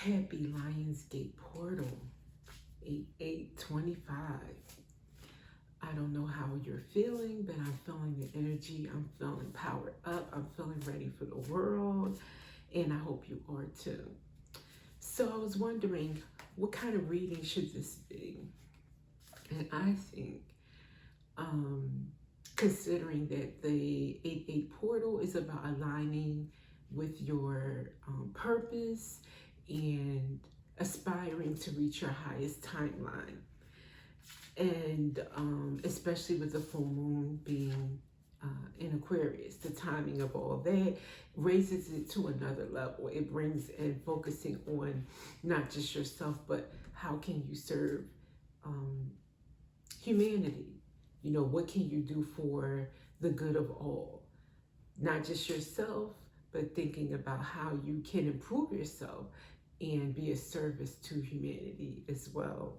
Happy Lionsgate portal, 8825. I don't know how you're feeling, but I'm feeling the energy. I'm feeling powered up. I'm feeling ready for the world. And I hope you are too. So I was wondering, what kind of reading should this be? And I think, considering that the 88 portal is about aligning with your purpose and aspiring to reach your highest timeline. And especially with the full moon being in Aquarius, the timing of all that raises it to another level. It brings in focusing on not just yourself, but how can you serve humanity? You know, what can you do for the good of all? Not just yourself, but thinking about how you can improve yourself and be a service to humanity as well.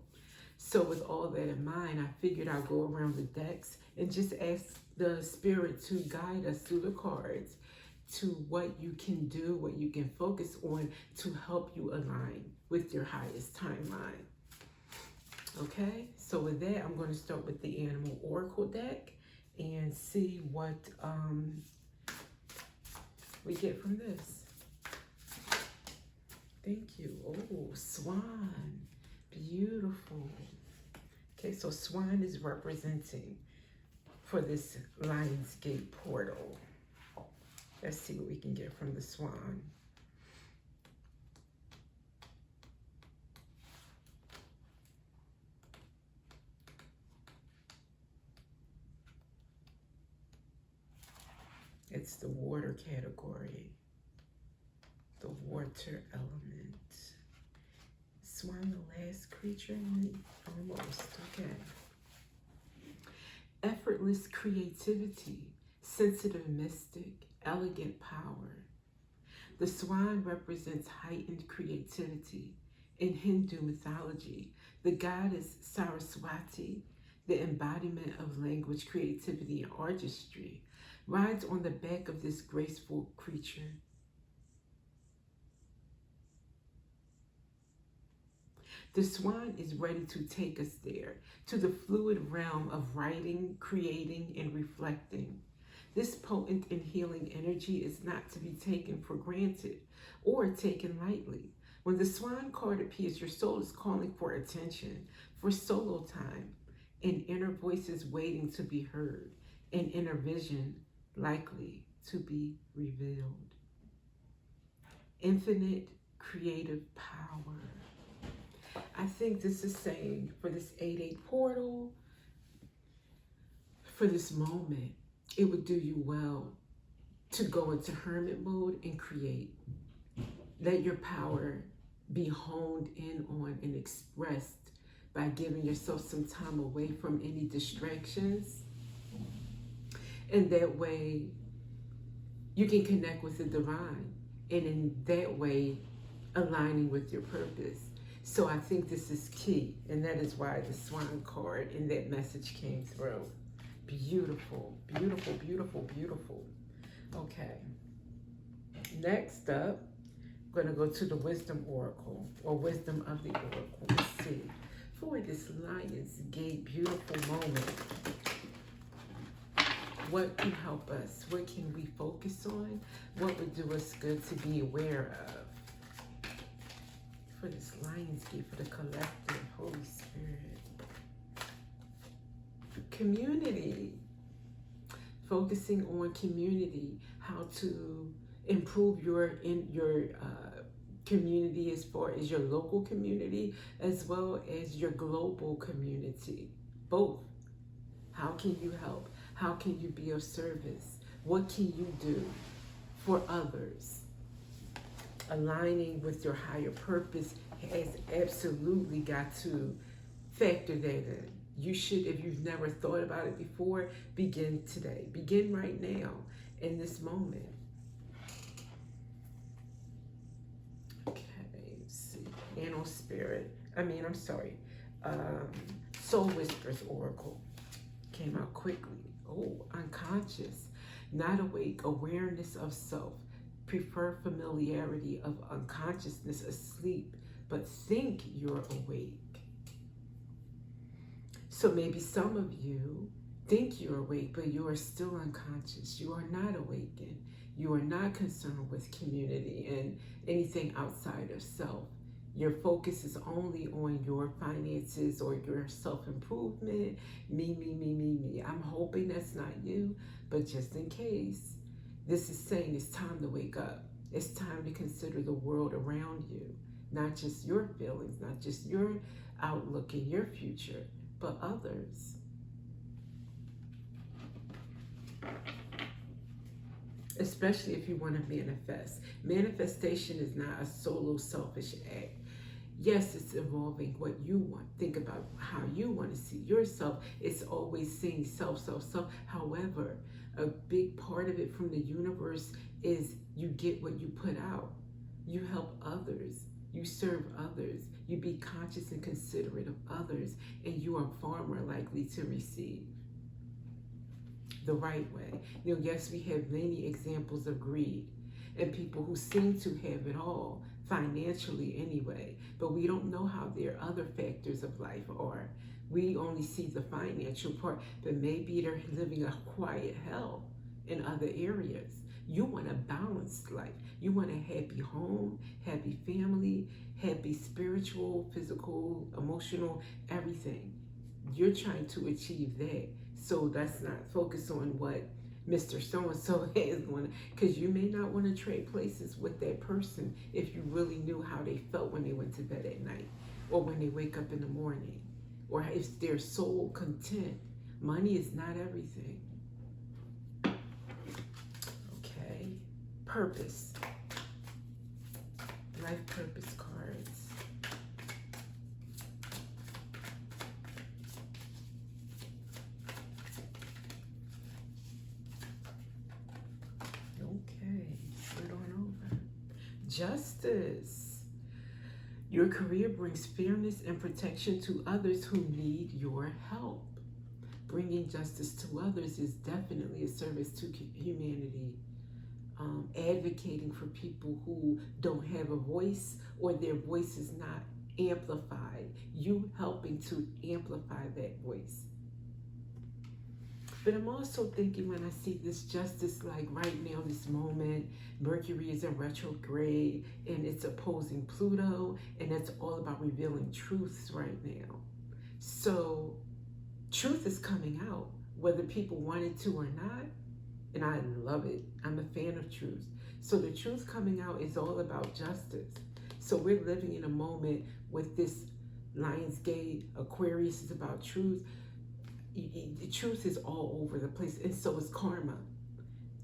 So with all that in mind, I figured I'd go around the decks and just ask the spirit to guide us through the cards to what you can do, what you can focus on to help you align with your highest timeline. Okay, so with that, I'm going to start with the Animal Oracle deck and see what we get from this. Thank you. Oh, Swan. Beautiful. Okay, so Swan is representing for this Lionsgate portal. Let's see what we can get from the Swan. It's the water category, the water element. Swan, the last creature in the, almost, okay. Effortless creativity, sensitive mystic, elegant power. The swan represents heightened creativity. In Hindu mythology, the goddess Saraswati, the embodiment of language, creativity, and artistry, rides on the back of this graceful creature. The swan is ready to take us there, to the fluid realm of writing, creating, and reflecting. This potent and healing energy is not to be taken for granted or taken lightly. When the swan card appears, your soul is calling for attention, for solo time, and inner voices waiting to be heard, and inner vision likely to be revealed. Infinite creative power. I think this is saying for this 8-8 portal, for this moment, it would do you well to go into hermit mode and create. Let your power be honed in on and expressed by giving yourself some time away from any distractions. And that way, you can connect with the divine. And in that way, aligning with your purpose. So I think this is key. And that is why the swan card and that message came through. Beautiful, beautiful, beautiful, beautiful. Okay. Next up, I'm going to go to the Wisdom Oracle, or Wisdom of the Oracle. Let's see. For this Lionsgate beautiful moment, what can help us? What can we focus on? What would do us good to be aware of? For this Lionsgate, for the collective, Holy Spirit. Community. Focusing on community, how to improve your community as far as your local community as well as your global community. Both. How can you help? How can you be of service? What can you do for others? Aligning with your higher purpose has absolutely got to factor that in. You should, if you've never thought about it before, begin today. Begin right now, in this moment. Okay, let's see. Soul Whispers Oracle came out quickly. Oh, unconscious, not awake, awareness of self, prefer familiarity of unconsciousness asleep, but think you're awake. So maybe some of you think you're awake, but you are still unconscious. You are not awakened. You are not concerned with community and anything outside of self. Your focus is only on your finances or your self-improvement. Me. I'm hoping that's not you, but just in case, this is saying it's time to wake up. It's time to consider the world around you, not just your feelings, not just your outlook and your future, but others. Especially if you want to manifest. Manifestation is not a solo selfish act. Yes, it's involving what you want. Think about how you want to see yourself. It's always saying self. However, a big part of it from the universe is you get what you put out. You help others. You serve others. You be conscious and considerate of others, and you are far more likely to receive the right way. Yes, we have many examples of greed and people who seem to have it all financially anyway, but we don't know how their other factors of life are. We only see the financial part, but maybe they're living a quiet hell in other areas. You want a balanced life. You want a happy home, happy family, happy spiritual, physical, emotional, everything. You're trying to achieve that. So let's not focus on what Mr. So-and-so has going, because you may not want to trade places with that person if you really knew how they felt when they went to bed at night or when they wake up in the morning, or if they're soul content. Money is not everything. Okay, purpose. Life purpose cards. Okay, slid on over. Justice. Your career brings fairness and protection to others who need your help. Bringing justice to others is definitely a service to humanity. Advocating for people who don't have a voice or their voice is not amplified. You helping to amplify that voice. But I'm also thinking when I see this justice, like right now, this moment, Mercury is in retrograde and it's opposing Pluto, and it's all about revealing truths right now. So truth is coming out, whether people want it to or not, and I love it. I'm a fan of truth. So the truth coming out is all about justice. So we're living in a moment with this Lionsgate, Aquarius is about truth. The truth is all over the place, and so is karma.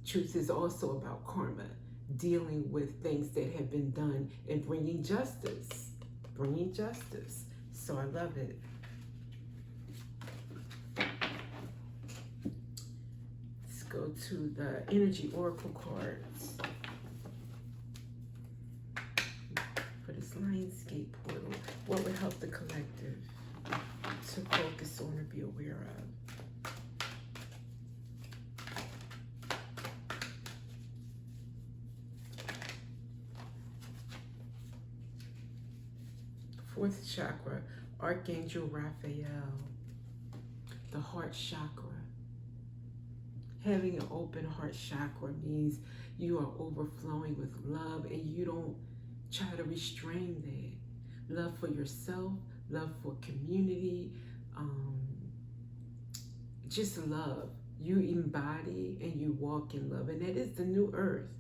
Truth is also about karma, dealing with things that have been done and bringing justice. So I love it. Let's go to the energy oracle cards for this Lionsgate portal. What would help the collective to focus on or be aware of? Fourth chakra, Archangel Raphael, the heart chakra. Having an open heart chakra means you are overflowing with love and you don't try to restrain that. Love for yourself, love for community, just love. You embody and you walk in love, and that is the new earth.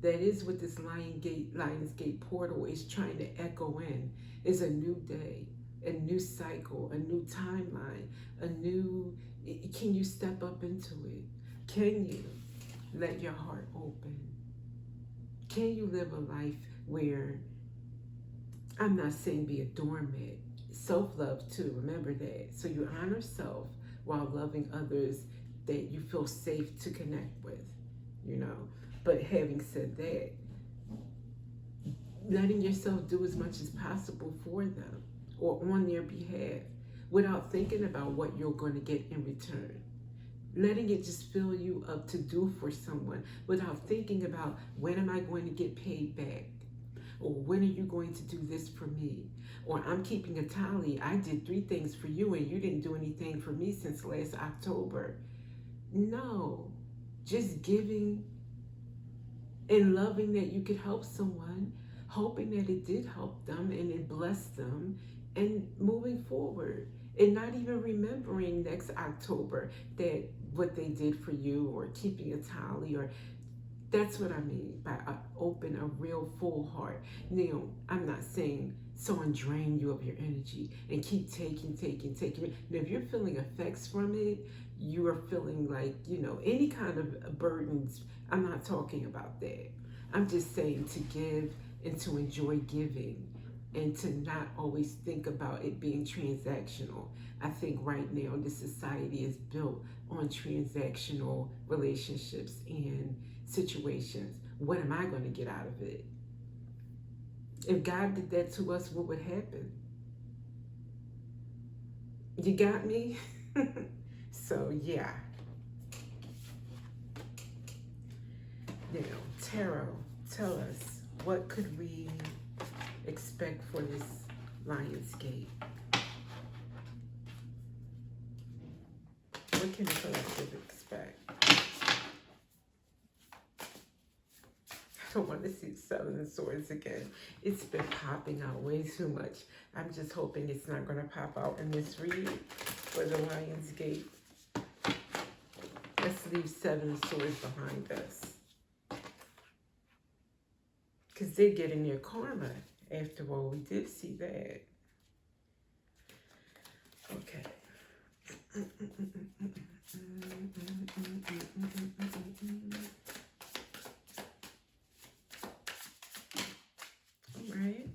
That is what this Lionsgate portal is trying to echo in. Is a new day, a new cycle, a new timeline, can you step up into it? Can you let your heart open? Can you live a life where, I'm not saying be a doormat, self-love too, remember that. So you honor self while loving others that you feel safe to connect with, But having said that, letting yourself do as much as possible for them or on their behalf without thinking about what you're going to get in return. letting it just fill you up to do for someone without thinking about, when am I going to get paid back? Or when are you going to do this for me? Or I'm keeping a tally. I did 3 things for you and you didn't do anything for me since last October. No, just giving and loving that you could help someone, hoping that it did help them and it blessed them, and moving forward. And not even remembering next October that what they did for you, or keeping a tally, or that's what I mean by open a real full heart. Now, I'm not saying someone drain you of your energy and keep taking. Now, if you're feeling effects from it, you are feeling like, any kind of burdens. I'm not talking about that. I'm just saying to give and to enjoy giving, and to not always think about it being transactional. I think right now this society is built on transactional relationships and situations. What am I going to get out of it? If God did that to us, what would happen? You got me? So, yeah. Tarot, tell us, what could we expect for this Lionsgate? What can the collective expect? I don't want to see 7 of Swords again. It's been popping out way too much. I'm just hoping it's not going to pop out in this read for the Lionsgate. Let's leave 7 of Swords behind us, because they're getting their karma. After all, we did see that. Okay. All right.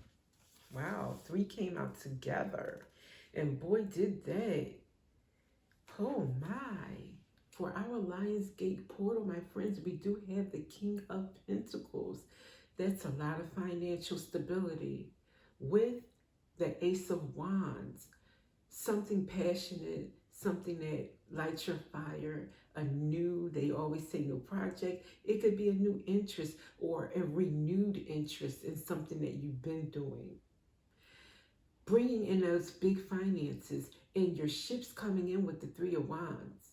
Wow, 3 came out together. And boy, did they. Oh my. For our Lionsgate portal, my friends, we do have the King of Pentacles. That's a lot of financial stability. With the Ace of Wands, something passionate, something that lights your fire, they always say new project. It could be a new interest or a renewed interest in something that you've been doing. Bringing in those big finances, and your ships coming in with the 3 of Wands.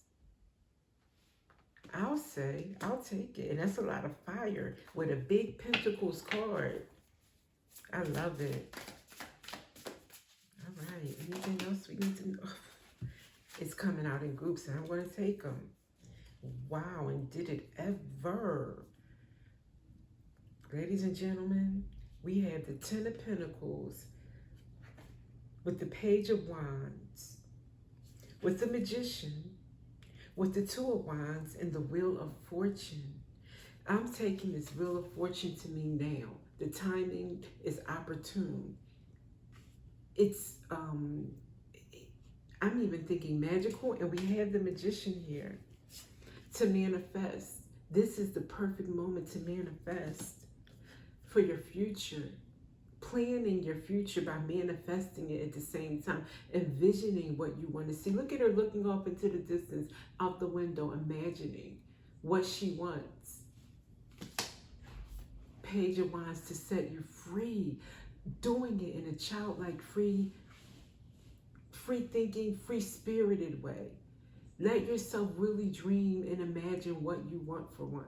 I'll take it. And that's a lot of fire with a big Pentacles card. I love it. All right. Anything else we need to know? It's coming out in groups, and I'm going to take them. Wow. And did it ever? Ladies and gentlemen, we have the 10 of Pentacles with the Page of Wands, with the Magician, with the 2 of Wands, and the Wheel of Fortune. I'm taking this Wheel of Fortune to mean now. The timing is opportune. It's, I'm even thinking magical, and we have the Magician here to manifest. This is the perfect moment to manifest for your future. Planning your future by manifesting it at the same time, envisioning what you want to see. Look at her looking off into the distance, out the window, imagining what she wants. Page of Wands to set you free, doing it in a childlike, free thinking, free spirited way. Let yourself really dream and imagine what you want for once.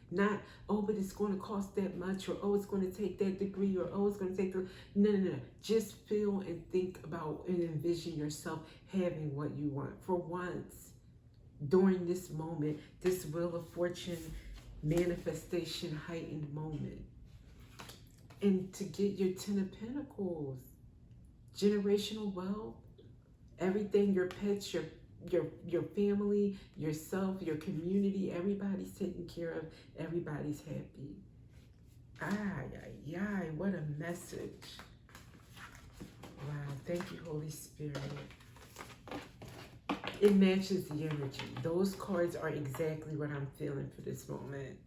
Not, oh, but it's going to cost that much, or oh, it's going to take that degree, or oh, it's going to take the... No. Just feel and think about and envision yourself having what you want for once. During this moment, this Wheel of Fortune manifestation heightened moment. And to get your 10 of Pentacles, generational wealth, everything, your pets, your family, yourself, your community, everybody's taken care of, everybody's happy. What a message. Wow, thank you, Holy Spirit. It matches the energy. Those cards are exactly what I'm feeling for this moment.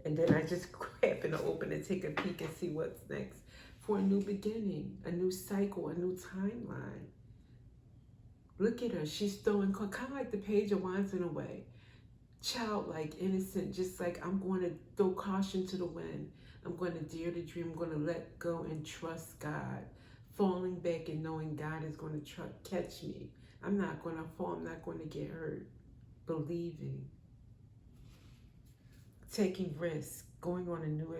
And then I just happen to open and take a peek and see what's next. For a new beginning, a new cycle, a new timeline. Look at her. She's throwing, kind of like the Page of Wands in a way. Childlike, innocent, just like I'm going to throw caution to the wind. I'm going to dare to dream. I'm going to let go and trust God. Falling back and knowing God is going to catch me. I'm not going to fall. I'm not going to get hurt. Believing. Taking risks. Going on a new,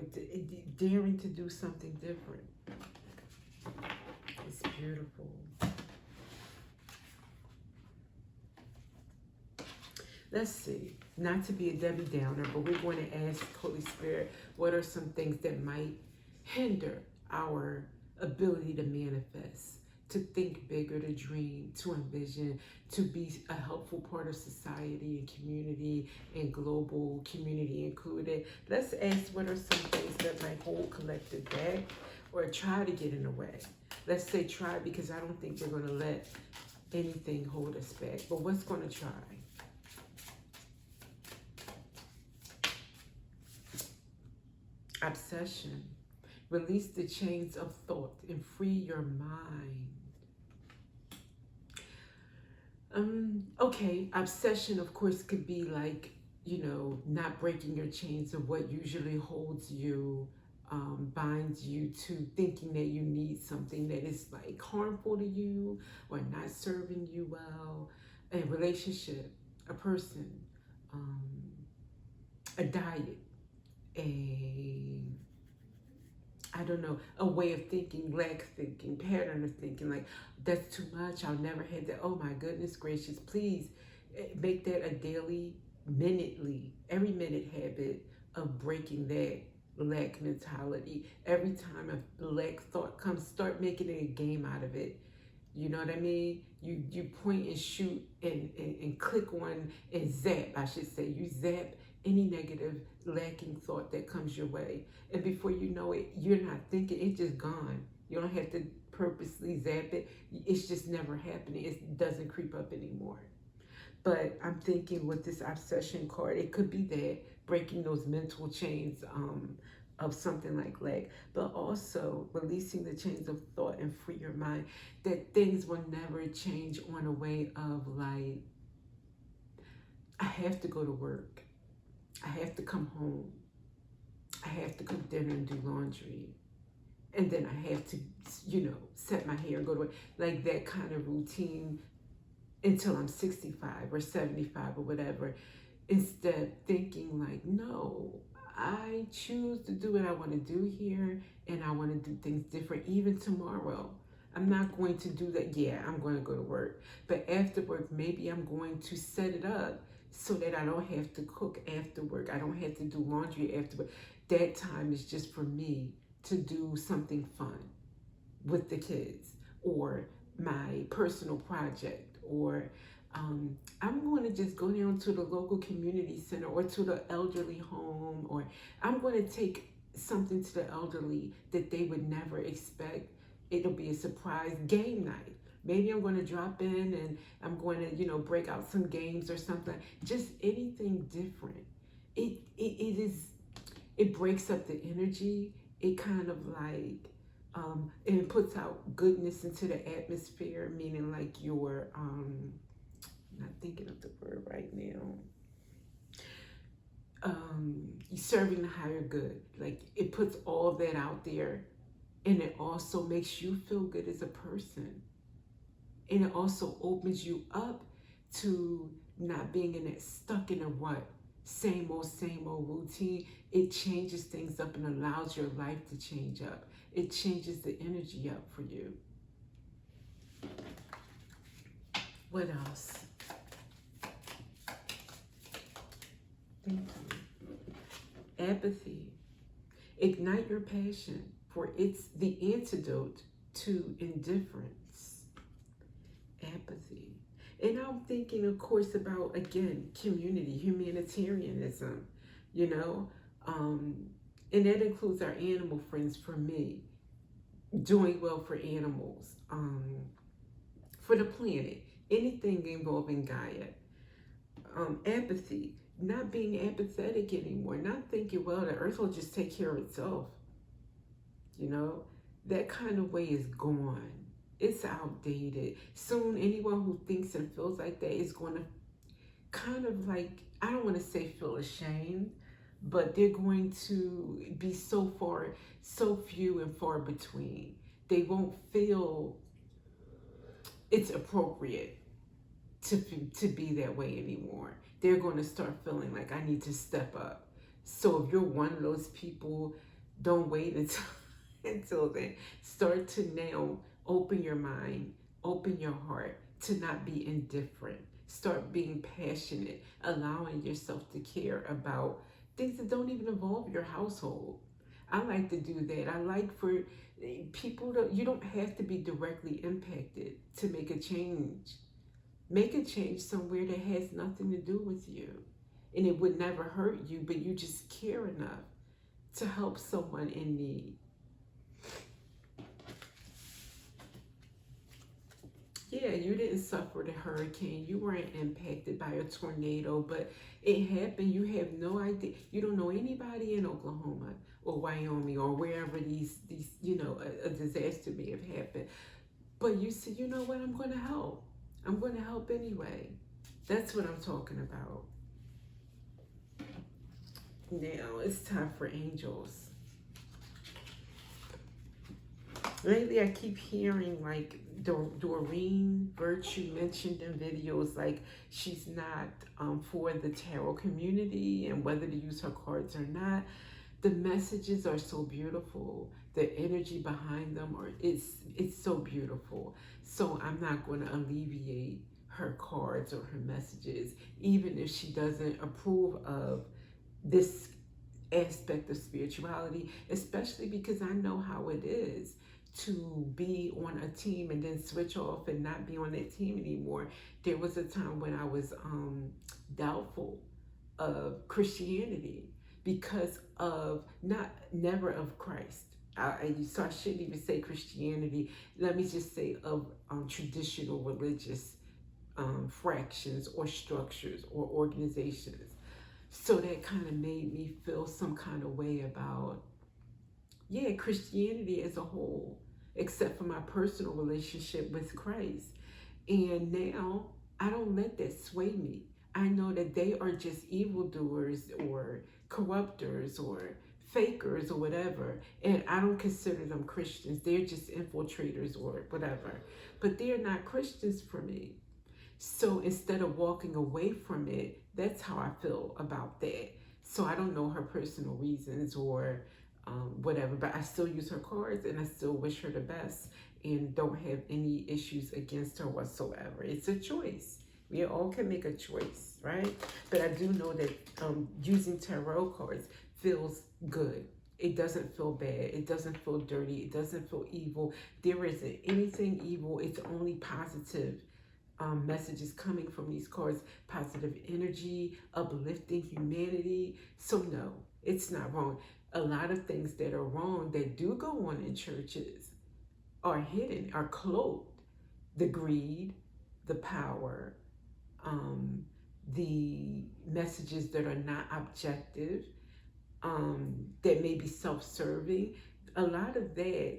daring to do something different. It's beautiful. Let's see, not to be a Debbie Downer, but we're going to ask Holy Spirit, what are some things that might hinder our ability to manifest, to think bigger, to dream, to envision, to be a helpful part of society and community and global community included. Let's ask what are some things that might hold collective back or try to get in the way. Let's say try, because I don't think we're going to let anything hold us back, but what's going to try? Obsession. Release the chains of thought and free your mind. Okay, obsession, of course, could be like, not breaking your chains of what usually holds you, binds you to thinking that you need something that is like harmful to you or not serving you well. A relationship, a person, a diet, a way of thinking, lack thinking, pattern of thinking, like that's too much, I'll never have that. Oh my goodness gracious, please make that a daily, every minute habit of breaking that lack mentality. Every time a lack thought comes, start making it a game out of it. You know what I mean? You point and shoot and click on and zap, I should say. You zap any negative, lacking thought that comes your way. And before you know it, you're not thinking, it's just gone. You don't have to purposely zap it. It's just never happening. It doesn't creep up anymore. But I'm thinking with this obsession card, it could be that, breaking those mental chains of something like lack, but also releasing the chains of thought and free your mind, that things will never change on a way of like, I have to go to work. I have to come home. I have to cook dinner and do laundry. And then I have to, set my hair and go to work. Like that kind of routine until I'm 65 or 75 or whatever. Instead, thinking like, no, I choose to do what I want to do here, and I want to do things different even tomorrow. I'm not going to do that. Yeah, I'm going to go to work. But after work, maybe I'm going to set it up so that I don't have to cook after work. I don't have to do laundry after work. That time is just for me to do something fun with the kids or my personal project, or I'm going to just go down to the local community center or to the elderly home, or I'm going to take something to the elderly that they would never expect. It'll be a surprise game night. Maybe I'm going to drop in and I'm going to, break out some games or something. Just anything different. It breaks up the energy. It kind of like, it puts out goodness into the atmosphere, meaning like you're, not thinking of the word right now. You're serving the higher good. Like it puts all that out there, and it also makes you feel good as a person. And it also opens you up to not being stuck in a rut, same old routine. It changes things up and allows your life to change up. It changes the energy up for you. What else? Thank you. Apathy. Ignite your passion, for it's the antidote to indifference. Apathy. And I'm thinking, of course, about, again, community, humanitarianism, and that includes our animal friends for me, doing well for animals, for the planet, anything involving Gaia. Apathy, not being apathetic anymore, not thinking, well, the earth will just take care of itself. That kind of way is gone. It's outdated. Soon, anyone who thinks and feels like that is going to kind of like, I don't want to say feel ashamed, but they're going to be so few and far between. They won't feel it's appropriate to be that way anymore. They're going to start feeling like I need to step up. So if you're one of those people, don't wait until until then. Start to now open your mind, open your heart to not be indifferent. Start being passionate, allowing yourself to care about things that don't even involve your household. I like to do that. I like for people to, you don't have to be directly impacted to make a change. Make a change somewhere that has nothing to do with you. And it would never hurt you, but you just care enough to help someone in need. Yeah, you didn't suffer the hurricane. You weren't impacted by a tornado, but it happened. You have no idea. You don't know anybody in Oklahoma or Wyoming or wherever these a disaster may have happened. But you said, you know what, I'm going to help. I'm going to help anyway. That's what I'm talking about. Now it's time for angels. Lately, I keep hearing like Doreen Virtue mentioned in videos like she's not for the tarot community and whether to use her cards or not. The messages are so beautiful. The energy behind them it's so beautiful. So I'm not going to alleviate her cards or her messages, even if she doesn't approve of this aspect of spirituality, especially because I know how it is to be on a team and then switch off and not be on that team anymore. There was a time when I was doubtful of Christianity because of never of Christ. So I shouldn't even say Christianity. Let me just say of traditional religious fractions or structures or organizations. So that kind of made me feel some kind of way about, yeah, Christianity as a whole, except for my personal relationship with Christ. And now I don't let that sway me. I know that they are just evildoers or corruptors or fakers or whatever. And I don't consider them Christians. They're just infiltrators or whatever. But they're not Christians for me. So instead of walking away from it, that's how I feel about that. So I don't know her personal reasons or whatever, but I still use her cards and I still wish her the best and don't have any issues against her whatsoever. It's a choice. We all can make a choice, right? But I do know that using tarot cards feels good. It doesn't feel bad. It doesn't feel dirty. It doesn't feel evil. There isn't anything evil. It's only positive messages coming from these cards, positive energy, uplifting humanity. So no, it's not wrong. A lot of things that are wrong that do go on in churches are hidden, are cloaked. The greed, the power, the messages that are not objective, that may be self-serving. A lot of that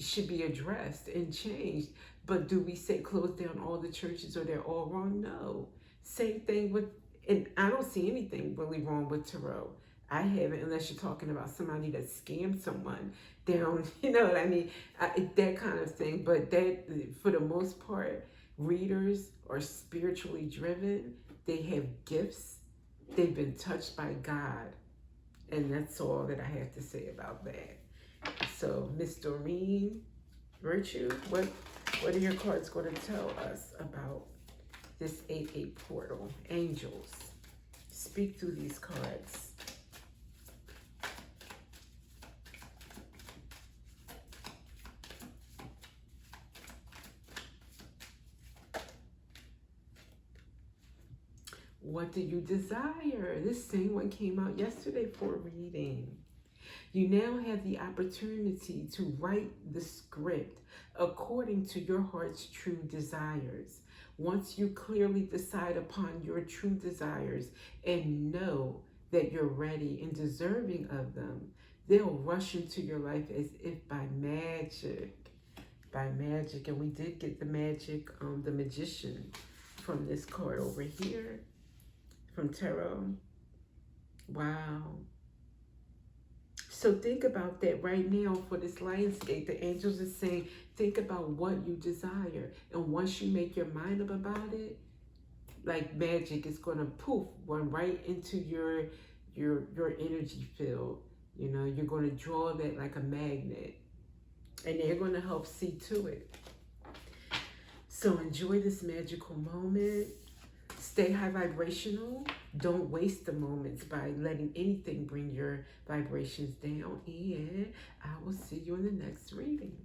should be addressed and changed. But do we say close down all the churches or they're all wrong? No. Same thing with, and I don't see anything really wrong with tarot. I haven't, unless you're talking about somebody that scammed someone down, you know what I mean? That kind of thing. But that, for the most part, readers are spiritually driven. They have gifts. They've been touched by God. And that's all that I have to say about that. So, Miss Doreen Virtue, what are your cards going to tell us about this 8-8 portal? Angels, speak through these cards. What do you desire? This same one came out yesterday for reading. You now have the opportunity to write the script according to your heart's true desires. Once you clearly decide upon your true desires and know that you're ready and deserving of them, they'll rush into your life as if by magic. by magic. And we did get the magic, the magician from this card over here from tarot. Wow. So think about that right now for this Lionsgate. The angels are saying, think about what you desire. And once you make your mind up about it, like magic is going to poof, run right into your energy field. You know, you're going to draw that like a magnet. And they're going to help see to it. So enjoy this magical moment. Stay high vibrational. Don't waste the moments by letting anything bring your vibrations down. And I will see you in the next reading.